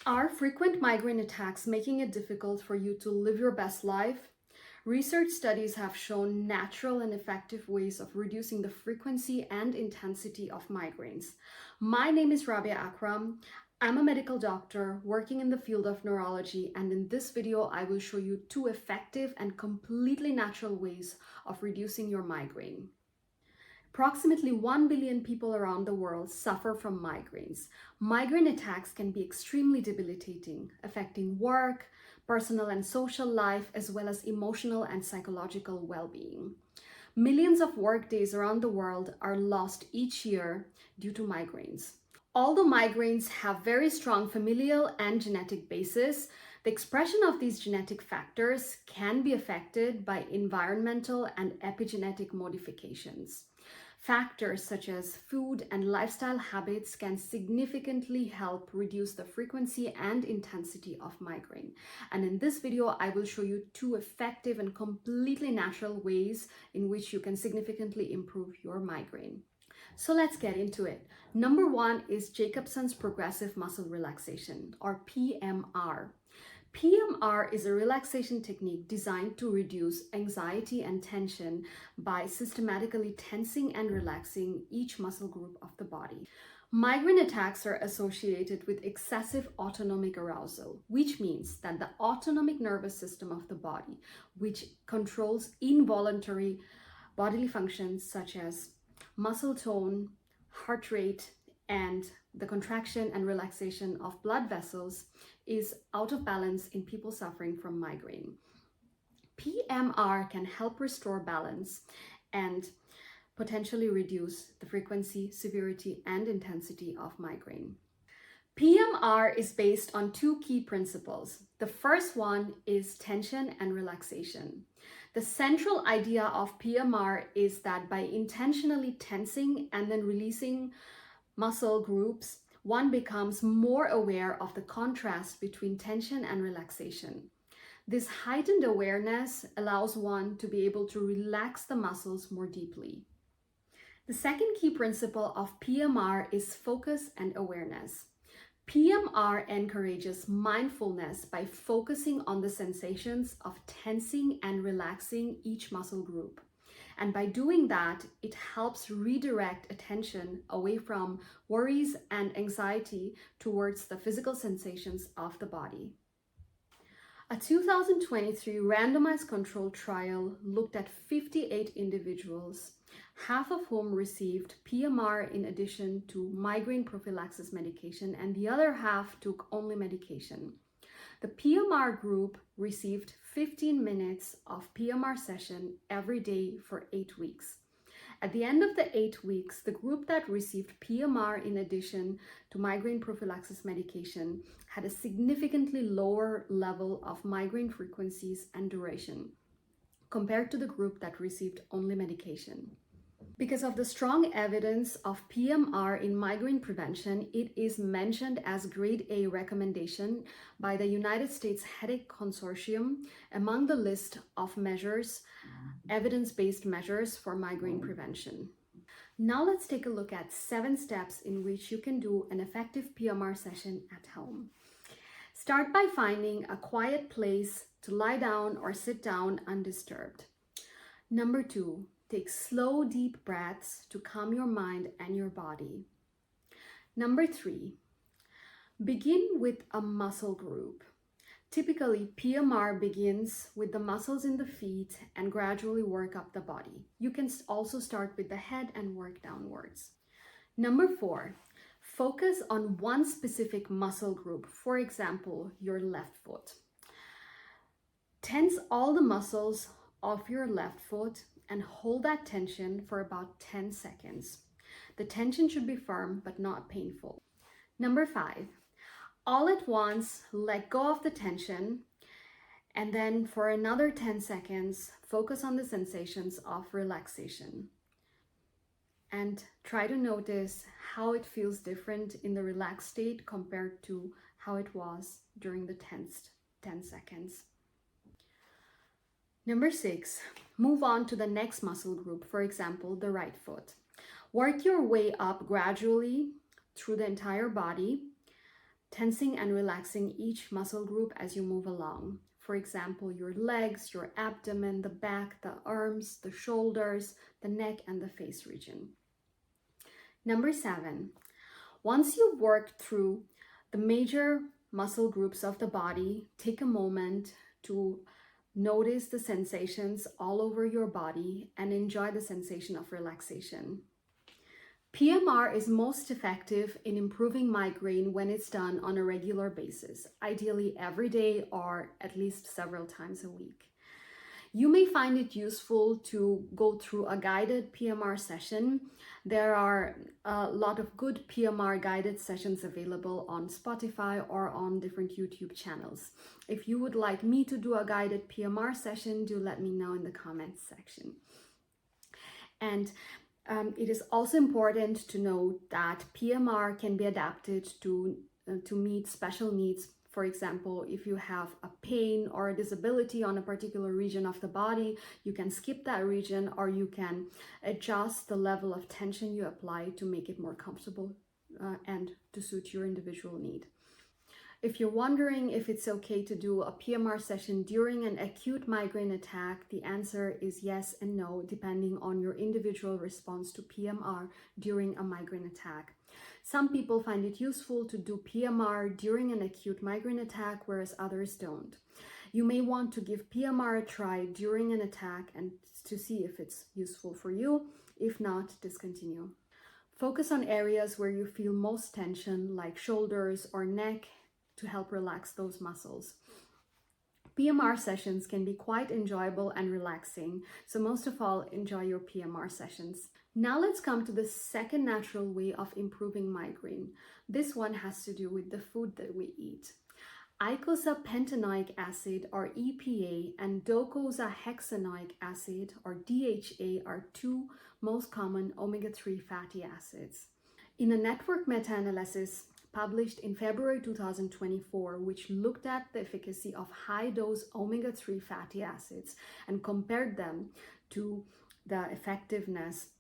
Are frequent migraine attacks making it difficult for you to live your best life? Research studies have shown natural and effective ways of reducing the frequency and intensity of migraines. My name is Rabia Akram. I'm a medical doctor working in the field of neurology, and in this video, I will show you 2 effective and completely natural ways of reducing your migraine. Approximately 1 billion people around the world suffer from migraines. Migraine attacks can be extremely debilitating, affecting work, personal and social life, as well as emotional and psychological well-being. Millions of work days around the world are lost each year due to migraines. Although migraines have very strong familial and genetic basis, the expression of these genetic factors can be affected by environmental and epigenetic modifications. Factors such as food and lifestyle habits can significantly help reduce the frequency and intensity of migraine. And in this video, I will show you 2 effective and completely natural ways in which you can significantly improve your migraine. So let's get into it. Number 1 is Jacobson's progressive muscle relaxation, or PMR. PMR is a relaxation technique designed to reduce anxiety and tension by systematically tensing and relaxing each muscle group of the body. Migraine attacks are associated with excessive autonomic arousal, which means that the autonomic nervous system of the body, which controls involuntary bodily functions such as muscle tone, heart rate, and the contraction and relaxation of blood vessels, is out of balance in people suffering from migraine. PMR can help restore balance and potentially reduce the frequency, severity, and intensity of migraine. PMR is based on 2 key principles. The first one is tension and relaxation. The central idea of PMR is that by intentionally tensing and then releasing muscle groups, one becomes more aware of the contrast between tension and relaxation. This heightened awareness allows one to be able to relax the muscles more deeply. The second key principle of PMR is focus and awareness. PMR encourages mindfulness by focusing on the sensations of tensing and relaxing each muscle group. And by doing that, it helps redirect attention away from worries and anxiety towards the physical sensations of the body. A 2023 randomized controlled trial looked at 58 individuals, half of whom received PMR in addition to migraine prophylaxis medication, and the other half took only medication. The PMR group received 15 minutes of PMR session every day for 8 weeks. At the end of the 8 weeks, the group that received PMR in addition to migraine prophylaxis medication had a significantly lower level of migraine frequencies and duration compared to the group that received only medication. Because of the strong evidence of PMR in migraine prevention, it is mentioned as Grade A recommendation by the United States Headache Consortium among the list of measures, evidence-based measures for migraine prevention. Now let's take a look at 7 steps in which you can do an effective PMR session at home. Start by finding a quiet place to lie down or sit down undisturbed. Number 2, take slow, deep breaths to calm your mind and your body. Number 3, begin with a muscle group. Typically, PMR begins with the muscles in the feet and gradually work up the body. You can also start with the head and work downwards. Number 4, focus on one specific muscle group, for example, your left foot. Tense all the muscles of your left foot and hold that tension for about 10 seconds. The tension should be firm but not painful. Number 5, all at once let go of the tension, and then for another 10 seconds, focus on the sensations of relaxation. And try to notice how it feels different in the relaxed state compared to how it was during the tensed 10 seconds. Number 6, move on to the next muscle group, for example, the right foot. Work your way up gradually through the entire body. tensing and relaxing each muscle group as you move along. For example, your legs, your abdomen, the back, the arms, the shoulders, the neck, and the face region. Number 7, once you've worked through the major muscle groups of the body, take a moment to notice the sensations all over your body and enjoy the sensation of relaxation. PMR is most effective in improving migraine when it's done on a regular basis, ideally every day or at least several times a week. You may find it useful to go through a guided PMR session. There are a lot of good PMR guided sessions available on Spotify or on different YouTube channels. If you would like me to do a guided PMR session, do let me know in the comments section. And it is also important to note that PMR can be adapted to meet special needs. For example, if you have a pain or a disability on a particular region of the body, you can skip that region, or you can adjust the level of tension you apply to make it more comfortable and to suit your individual need. If you're wondering if it's okay to do a PMR session during an acute migraine attack, the answer is yes and no, depending on your individual response to PMR during a migraine attack. Some people find it useful to do PMR during an acute migraine attack, whereas others don't. You may want to give PMR a try during an attack and to see if it's useful for you. If not, discontinue. Focus on areas where you feel most tension, like shoulders or neck, to help relax those muscles. PMR sessions can be quite enjoyable and relaxing, so most of all, enjoy your PMR sessions. Now let's come to the second natural way of improving migraine. This one has to do with the food that we eat. Eicosapentaenoic acid, or EPA, and docosahexaenoic acid, or DHA, are two most common omega-3 fatty acids. In a network meta-analysis published in February 2024, which looked at the efficacy of high-dose omega-3 fatty acids and compared them to the effectiveness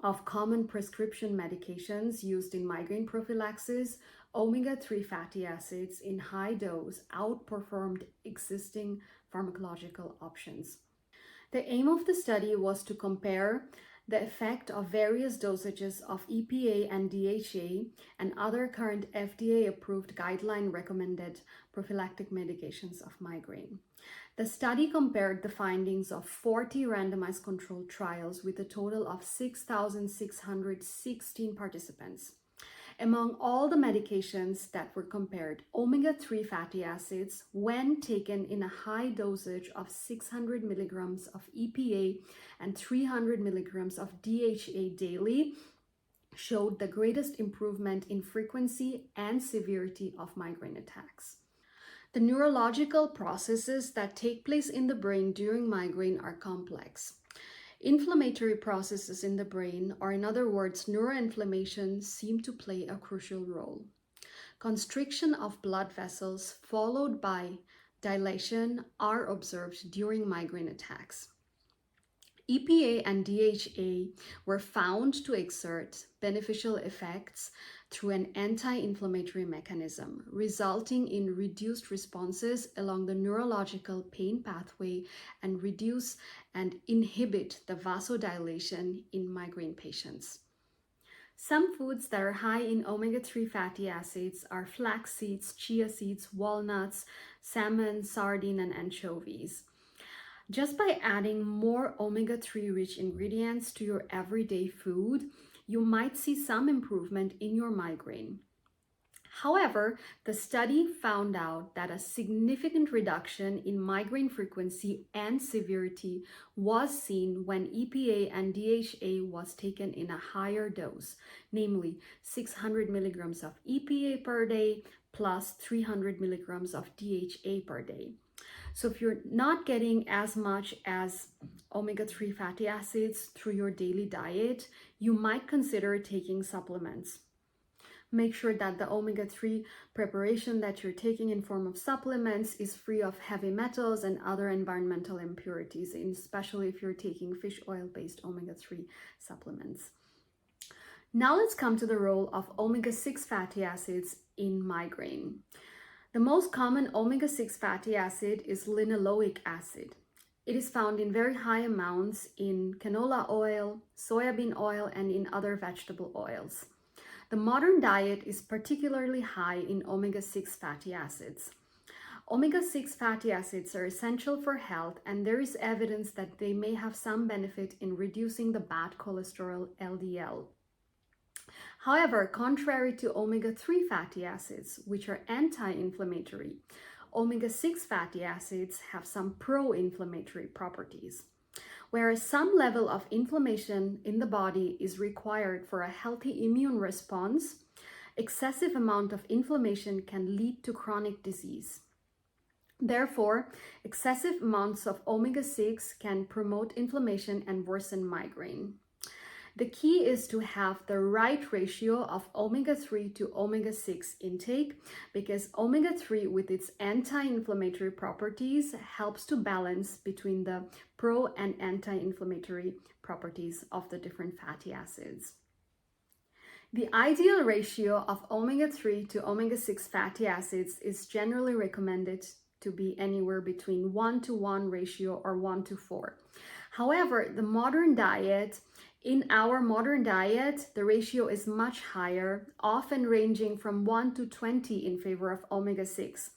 of common prescription medications used in migraine prophylaxis, omega-3 fatty acids in high dose outperformed existing pharmacological options. The aim of the study was to compare the effect of various dosages of EPA and DHA and other current FDA-approved guideline-recommended prophylactic medications of migraine. The study compared the findings of 40 randomized controlled trials with a total of 6,616 participants. Among all the medications that were compared, omega-3 fatty acids, when taken in a high dosage of 600 milligrams of EPA and 300 milligrams of DHA daily, showed the greatest improvement in frequency and severity of migraine attacks. The neurological processes that take place in the brain during migraine are complex. Inflammatory processes in the brain, or in other words, neuroinflammation, seem to play a crucial role. Constriction of blood vessels followed by dilation are observed during migraine attacks. EPA and DHA were found to exert beneficial effects through an anti-inflammatory mechanism, resulting in reduced responses along the neurological pain pathway and reduce and inhibit the vasodilation in migraine patients. Some foods that are high in omega-3 fatty acids are flax seeds, chia seeds, walnuts, salmon, sardine, and anchovies. Just by adding more omega-3 rich ingredients to your everyday food, you might see some improvement in your migraine. However, the study found out that a significant reduction in migraine frequency and severity was seen when EPA and DHA was taken in a higher dose, namely 600 milligrams of EPA per day plus 300 milligrams of DHA per day. So if you're not getting as much as omega-3 fatty acids through your daily diet, you might consider taking supplements. Make sure that the omega-3 preparation that you're taking in form of supplements is free of heavy metals and other environmental impurities, especially if you're taking fish oil-based omega-3 supplements. Now let's come to the role of omega-6 fatty acids in migraine. The most common omega-6 fatty acid is linoleic acid. It is found in very high amounts in canola oil, soybean oil, and in other vegetable oils. The modern diet is particularly high in omega-6 fatty acids. Omega-6 fatty acids are essential for health, and there is evidence that they may have some benefit in reducing the bad cholesterol LDL. However, contrary to omega-3 fatty acids, which are anti-inflammatory, omega-6 fatty acids have some pro-inflammatory properties. Whereas some level of inflammation in the body is required for a healthy immune response, excessive amount of inflammation can lead to chronic disease. Therefore, excessive amounts of omega-6 can promote inflammation and worsen migraine. The key is to have the right ratio of omega-3 to omega-6 intake, because omega-3 with its anti-inflammatory properties helps to balance between the pro and anti-inflammatory properties of the different fatty acids. The ideal ratio of omega-3 to omega-6 fatty acids is generally recommended to be anywhere between 1:1 ratio or 1:4. However, in our modern diet, the ratio is much higher, often ranging from 1:20 in favor of omega-6.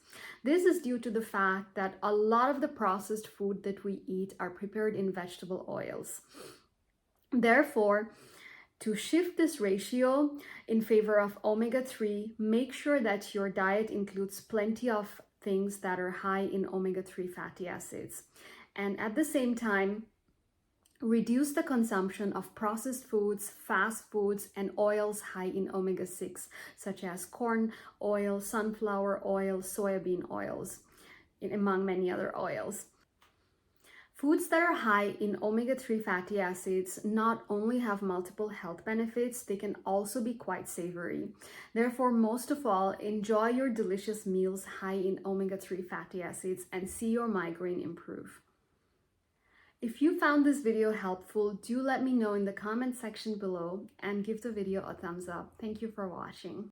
This is due to the fact that a lot of the processed food that we eat are prepared in vegetable oils. Therefore, to shift this ratio in favor of omega-3, make sure that your diet includes plenty of things that are high in omega-3 fatty acids. And at the same time, reduce the consumption of processed foods, fast foods, and oils high in omega-6, such as corn oil, sunflower oil, soybean oils, among many other oils. Foods that are high in omega-3 fatty acids not only have multiple health benefits, they can also be quite savory. Therefore, most of all, enjoy your delicious meals high in omega-3 fatty acids and see your migraine improve. If you found this video helpful, do let me know in the comment section below and give the video a thumbs up. Thank you for watching.